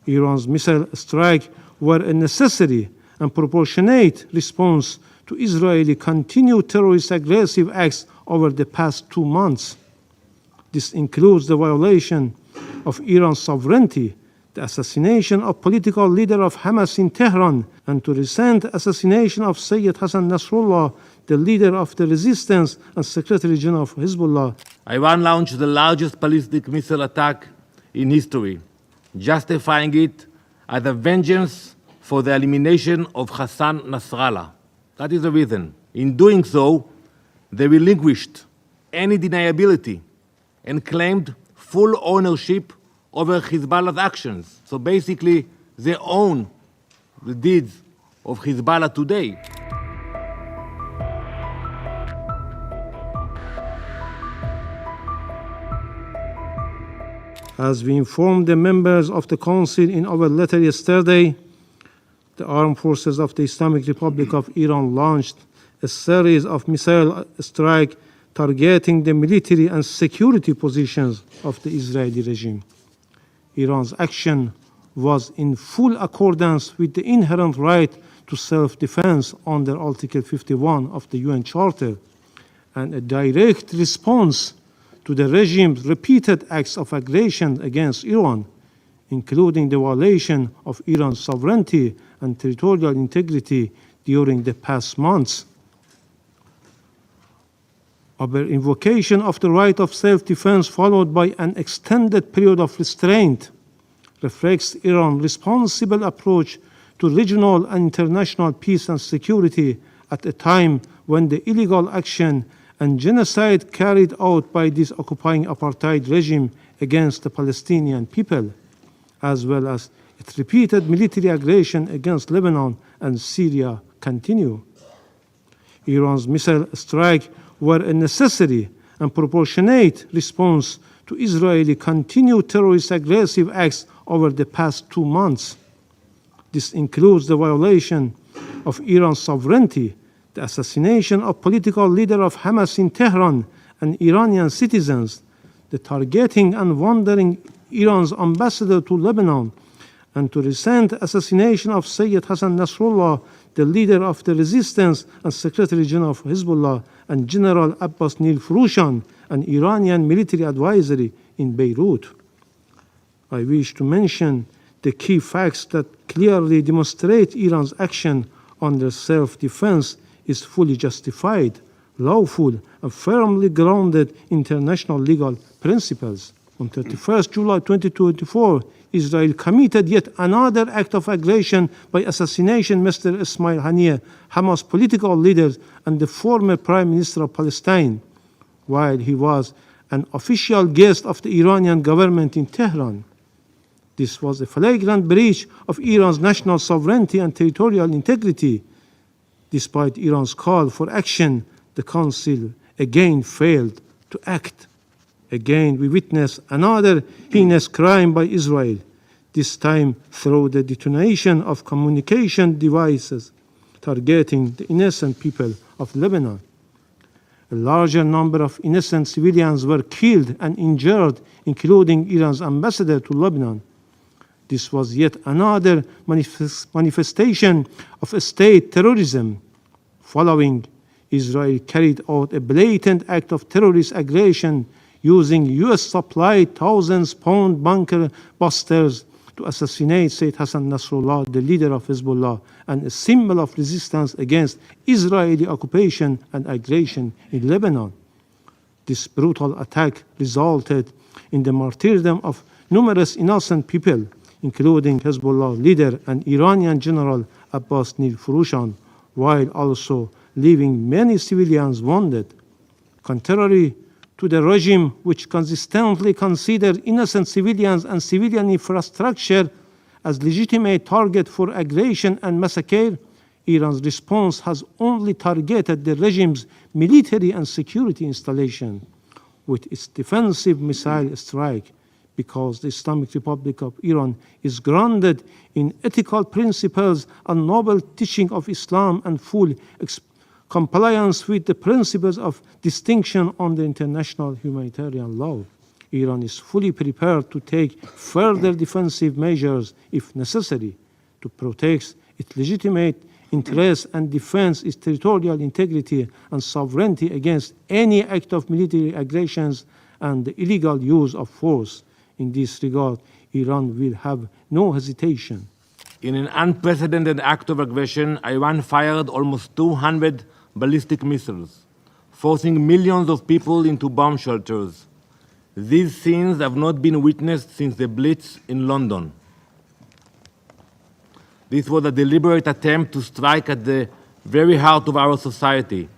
Iran's missile strikes were a necessary and proportionate response to Israeli continued terrorist aggressive acts over the past 2 months. This includes the violation of Iran's sovereignty, the assassination of political leader of Hamas in Tehran, and the recent assassination of Sayyid Hassan Nasrallah, the leader of the resistance and Secretary General of Hezbollah. Iran launched the largest ballistic missile attack in history, justifying it as a vengeance for the elimination of Hassan Nasrallah. That is the reason. In doing so, they relinquished any deniability and claimed full ownership over Hezbollah's actions. So basically, they own the deeds of Hezbollah today. As we informed the members of the Council in our letter yesterday, the armed forces of the Islamic Republic of Iran launched a series of missile strikes targeting the military and security positions of the Israeli regime. Iran's action was in full accordance with the inherent right to self-defense under Article 51 of the UN Charter, and a direct response to the regime's repeated acts of aggression against Iran, including the violation of Iran's sovereignty and territorial integrity during the past months. Our invocation of the right of self-defense, followed by an extended period of restraint, reflects Iran's responsible approach to regional and international peace and security at a time when the illegal action and genocide carried out by this occupying apartheid regime against the Palestinian people, as well as its repeated military aggression against Lebanon and Syria, continue. Iran's missile strikes were a necessary and proportionate response to Israeli continued terrorist aggressive acts over the past 2 months. This includes the violation of Iran's sovereignty, the assassination of political leader of Hamas in Tehran and Iranian citizens, the targeting and wounding Iran's ambassador to Lebanon, and the recent assassination of Sayyid Hassan Nasrallah, the leader of the resistance and Secretary General of Hezbollah, and General Abbas Nil Furushan, an Iranian military advisor in Beirut. I wish to mention the key facts that clearly demonstrate Iran's action under self-defense is fully justified, lawful, and firmly grounded in international legal principles. On 31st July 2024, Israel committed yet another act of aggression by assassination Mr. Ismail Haniyeh, Hamas political leader and the former Prime Minister of Palestine, while he was an official guest of the Iranian government in Tehran. This was a flagrant breach of Iran's national sovereignty and territorial integrity. Despite Iran's call for action, the Council again failed to act. Again, we witness another heinous crime by Israel, this time through the detonation of communication devices targeting the innocent people of Lebanon. A larger number of innocent civilians were killed and injured, including Iran's ambassador to Lebanon. This was yet another manifestation of state terrorism. Following, Israel carried out a blatant act of terrorist aggression using US-supplied thousands-pound bunker busters to assassinate Sayyid Hassan Nasrallah, the leader of Hezbollah, and a symbol of resistance against Israeli occupation and aggression in Lebanon. This brutal attack resulted in the martyrdom of numerous innocent people, including Hezbollah leader and Iranian General Abbas Nil Furushan, while also leaving many civilians wounded. Contrary to the regime, which consistently considered innocent civilians and civilian infrastructure as legitimate target for aggression and massacre, Iran's response has only targeted the regime's military and security installation with its defensive missile strike, because the Islamic Republic of Iran is grounded in ethical principles and noble teaching of Islam and full compliance with the principles of distinction under international humanitarian law. Iran is fully prepared to take further defensive measures if necessary to protect its legitimate interests and defend its territorial integrity and sovereignty against any act of military aggressions and the illegal use of force. In this regard, Iran will have no hesitation. In an unprecedented act of aggression, Iran fired almost 200 ballistic missiles, forcing millions of people into bomb shelters. These scenes have not been witnessed since the Blitz in London. This was a deliberate attempt to strike at the very heart of our society,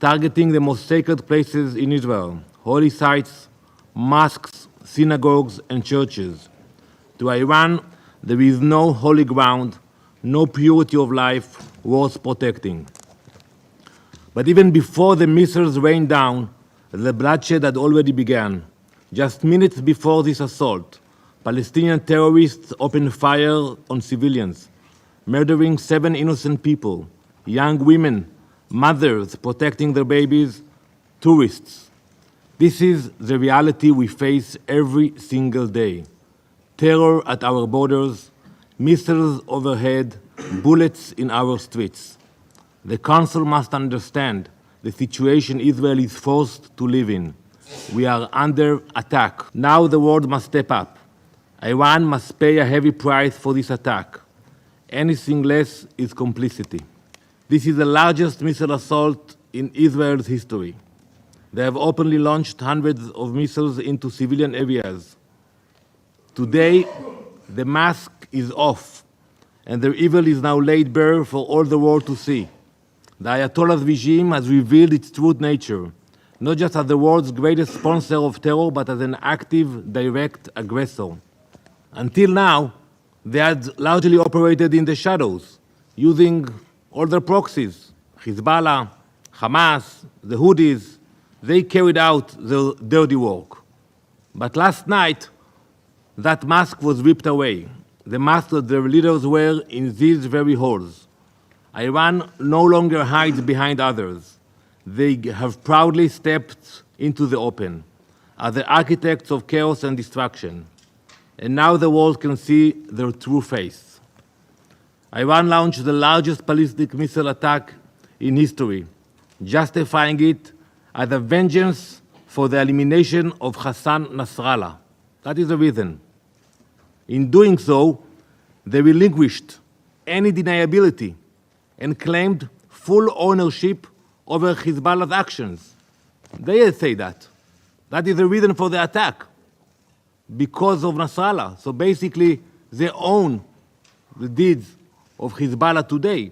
targeting the most sacred places in Israel, holy sites, mosques, synagogues, and churches. To Iran, there is no holy ground, no purity of life worth protecting. But even before the missiles rained down, the bloodshed had already begun. Just minutes before this assault, Palestinian terrorists opened fire on civilians, murdering 7 innocent people, young women, mothers protecting their babies, tourists. This is the reality we face every single day. Terror at our borders, missiles overhead, bullets in our streets. The Council must understand the situation Israel is forced to live in. We are under attack. Now the world must step up. Iran must pay a heavy price for this attack. Anything less is complicity. This is the largest missile assault in Israel's history. They have openly launched hundreds of missiles into civilian areas. Today, the mask is off, and their evil is now laid bare for all the world to see. The Ayatollah's regime has revealed its true nature, not just as the world's greatest sponsor of terror, but as an active, direct aggressor. Until now, they had largely operated in the shadows, using all their proxies, Hezbollah, Hamas, the Houthis. They carried out their dirty work. But last night, that mask was ripped away, the mask that their leaders wear in these very halls. Iran no longer hides behind others. They have proudly stepped into the open, as the architects of chaos and destruction. And now the world can see their true face. Iran launched the largest ballistic missile attack in history, justifying it as a vengeance for the elimination of Hassan Nasrallah. That is the reason. In doing so, they relinquished any deniability and claimed full ownership over Hezbollah's actions. They say that. That is the reason for the attack, because of Nasrallah. So basically, they own the deeds of Hezbollah today.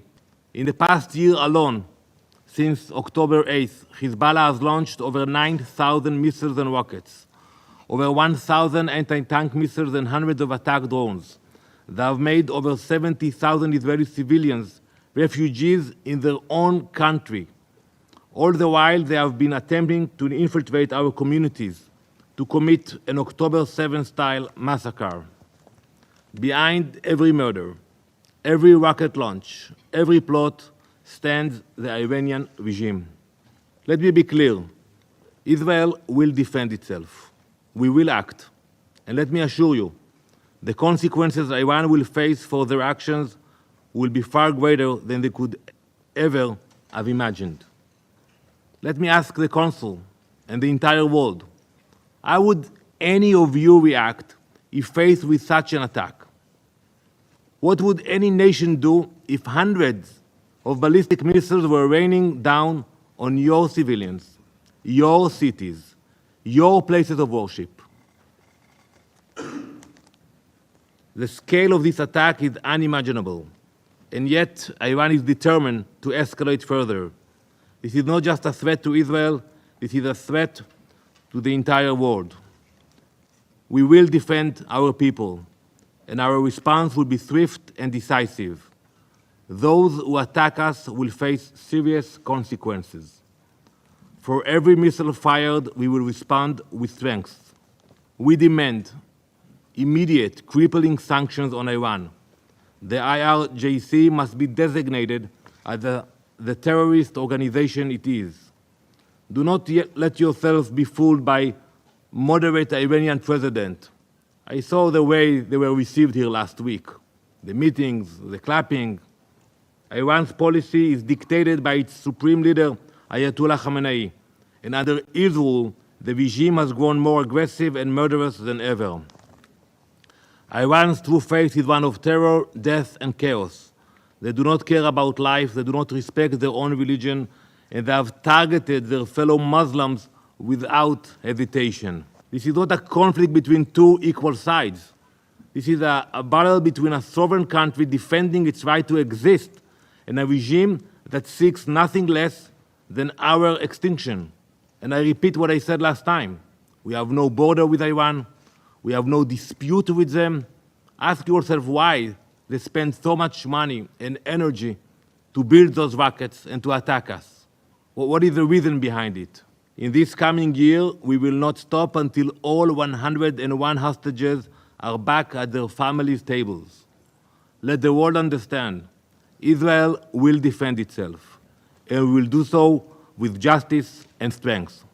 In the past year alone, since October 8th, Hezbollah has launched over 9,000 missiles and rockets, over 1,000 anti-tank missiles and hundreds of attack drones. They have made over 70,000 Israeli civilians refugees in their own country. All the while, they have been attempting to infiltrate our communities, to commit an October 7th-style massacre. Behind every murder, every rocket launch, every plot stands the Iranian regime. Let me be clear. Israel will defend itself. We will act. And let me assure you, the consequences Iran will face for their actions will be far greater than they could ever have imagined. Let me ask the Council and the entire world, how would any of you react if faced with such an attack? What would any nation do if hundreds of ballistic missiles were raining down on your civilians, your cities, your places of worship? The scale of this attack is unimaginable, and yet Iran is determined to escalate further. This is not just a threat to Israel, this is a threat to the entire world. We will defend our people, and our response will be swift and decisive. Those who attack us will face serious consequences. For every missile fired, we will respond with strength. We demand immediate, crippling sanctions on Iran. The IRGC must be designated as the terrorist organization it is. Do not let yourselves be fooled by moderate Iranian president. I saw the way they were received here last week. The meetings, the clapping. Iran's policy is dictated by its supreme leader, Ayatollah Khamenei. And under his rule, the regime has grown more aggressive and murderous than ever. Iran's true face is one of terror, death, and chaos. They do not care about life, they do not respect their own religion, and they have targeted their fellow Muslims without hesitation. This is not a conflict between two equal sides. This is a battle between a sovereign country defending its right to exist and a regime that seeks nothing less than our extinction. And I repeat what I said last time. We have no border with Iran. We have no dispute with them. Ask yourself why they spend so much money and energy to build those rockets and to attack us. What is the reason behind it? In this coming year, we will not stop until all 101 hostages are back at their families' tables. Let the world understand, Israel will defend itself, and we will do so with justice and strength.